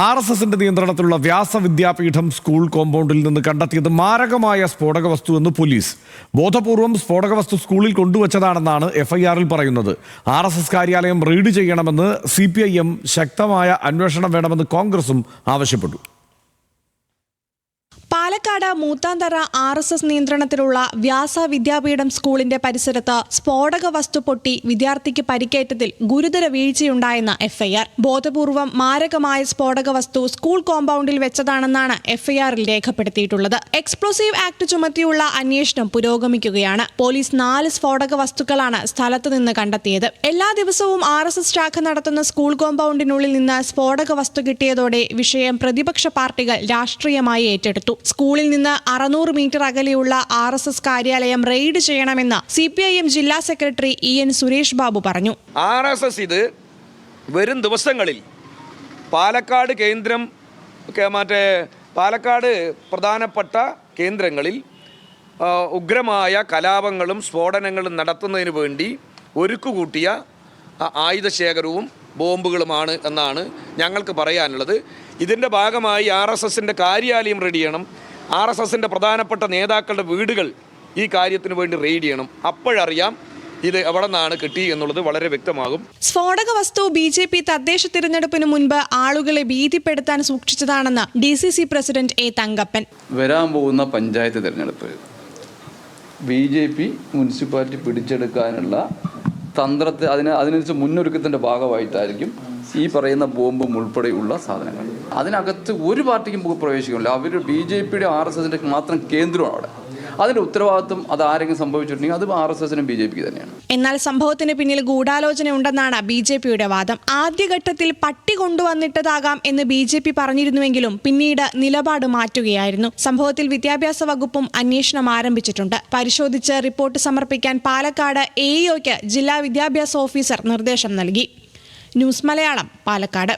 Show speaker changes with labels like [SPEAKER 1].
[SPEAKER 1] RSSന്റെ നിയന്ത്രണത്തിലുള്ള വ്യാസവിദ്യാപീഠം സ്കൂൾ കോമ്പൗണ്ടിൽ നിന്ന് കണ്ടെത്തിയത് മാരകമായ സ്ഫോടക വസ്തു എന്ന് പോലീസ്. ബോധപൂർവം സ്ഫോടക വസ്തു സ്കൂളിൽ കൊണ്ടുവച്ചതാണെന്നാണ് FIR-ൽ പറയുന്നത്. RSS കാര്യാലയം റെയ്ഡ് ചെയ്യണമെന്ന് CPIM, ശക്തമായ അന്വേഷണം വേണമെന്ന് കോൺഗ്രസും ആവശ്യപ്പെട്ടു.
[SPEAKER 2] പാലക്കാട് മൂത്താന്തറ RSS നിയന്ത്രണത്തിലുള്ള വ്യാസ വിദ്യാപീഠം സ്കൂളിന്റെ പരിസരത്ത് സ്ഫോടക വസ്തു പൊട്ടി വിദ്യാർത്ഥിക്ക് പരിക്കേറ്റതിൽ ഗുരുതര വീഴ്ചയുണ്ടായെന്ന് FIR. ബോധപൂർവം മാരകമായ സ്ഫോടക വസ്തു സ്കൂൾ കോമ്പൗണ്ടിൽ വെച്ചതാണെന്നാണ് FIR-ൽ രേഖപ്പെടുത്തിയിട്ടുള്ളത്. എക്സ്പ്ലോസീവ് ആക്ട് ചുമത്തിയുള്ള അന്വേഷണം പുരോഗമിക്കുകയാണ്. പോലീസ് 4 സ്ഫോടക വസ്തുക്കളാണ് സ്ഥലത്ത് നിന്ന് കണ്ടെത്തിയത്. എല്ലാ ദിവസവും RSS ശാഖ നടത്തുന്ന സ്കൂൾ കോമ്പൗണ്ടിനുള്ളിൽ നിന്ന് സ്ഫോടക വസ്തു കിട്ടിയതോടെ വിഷയം പ്രതിപക്ഷ പാർട്ടികൾ രാഷ്ട്രീയമായി ഏറ്റെടുത്തു. സ്കൂളിൽ നിന്ന് 600 മീറ്റർ അകലെയുള്ള RSS കാര്യാലയം റെയ്ഡ് ചെയ്യണമെന്ന് CPIM ജില്ലാ സെക്രട്ടറി EN സുരേഷ് ബാബു പറഞ്ഞു.
[SPEAKER 3] RSS ഇത് വരും ദിവസങ്ങളിൽ പാലക്കാട് പ്രധാനപ്പെട്ട കേന്ദ്രങ്ങളിൽ ഉഗ്രമായ കലാപങ്ങളും സ്ഫോടനങ്ങളും നടത്തുന്നതിന് വേണ്ടി ഒരുക്കുകൂട്ടിയ ആയുധശേഖരവും ബോംബുകളുമാണ് എന്നാണ് ഞങ്ങൾക്ക് പറയാനുള്ളത്. ഇതിൻ്റെ ഭാഗമായി RSSന്റെ കാര്യാലയം റെയ്ഡ് ചെയ്യണം. RSSന്റെ പ്രധാനപ്പെട്ട നേതാക്കളുടെ വീടുകൾ ഈ കാര്യത്തിന് വേണ്ടി റെയ്ഡ് ചെയ്യണം. അപ്പോഴറിയാം ഇത് എവിടെ നിന്നാണ് കിട്ടി എന്നുള്ളത് വളരെ വ്യക്തമാകും.
[SPEAKER 2] സ്ഫോടക വസ്തു BJP തദ്ദേശ തിരഞ്ഞെടുപ്പിന് മുൻപ് ആളുകളെ ഭീതിപ്പെടുത്താൻ സൂക്ഷിച്ചതാണെന്ന് DCC പ്രസിഡന്റ് A തങ്കപ്പൻ.
[SPEAKER 4] വരാൻ പോകുന്ന പഞ്ചായത്ത് തിരഞ്ഞെടുപ്പ് BJP മുനിസിപ്പാലിറ്റി പിടിച്ചെടുക്കാനുള്ള തന്ത്രത്തെ അതിനനുസരിച്ച് മുന്നൊരുക്കത്തിൻ്റെ ഭാഗമായിട്ടായിരിക്കും ഈ പറയുന്ന ബോംബും ഉൾപ്പെടെയുള്ള സാധനങ്ങൾ. അതിനകത്ത് ഒരു പാർട്ടിക്കും പ്രവേശിക്കുന്നില്ല. അവർ BJPയുടെ RSSന്റെ മാത്രം കേന്ദ്രമാണ് അവിടെ. അതിന്റെ ഉത്തരവാദിത്വം അത് ആരെങ്കിലും സംഭവിച്ചിട്ടുണ്ടെങ്കിൽ അത് RSSനും BJPക്ക് തന്നെയാണ്.
[SPEAKER 2] എന്നാൽ സംഭവത്തിന് പിന്നിൽ ഗൂഢാലോചന ഉണ്ടെന്നാണ് BJPയുടെ വാദം. ആദ്യഘട്ടത്തിൽ പട്ടി കൊണ്ടുവന്നിട്ടതാകാം എന്ന് BJP പറഞ്ഞിരുന്നുവെങ്കിലും പിന്നീട് നിലപാട് മാറ്റുകയായിരുന്നു. സംഭവത്തിൽ വിദ്യാഭ്യാസ വകുപ്പും അന്വേഷണം ആരംഭിച്ചിട്ടുണ്ട്. പരിശോധിച്ച് റിപ്പോർട്ട് സമർപ്പിക്കാൻ പാലക്കാട് AEOയ്ക്ക് ജില്ലാ വിദ്യാഭ്യാസ ഓഫീസർ നിർദ്ദേശം നൽകി. ന്യൂസ് മലയാളം, പാലക്കാട്.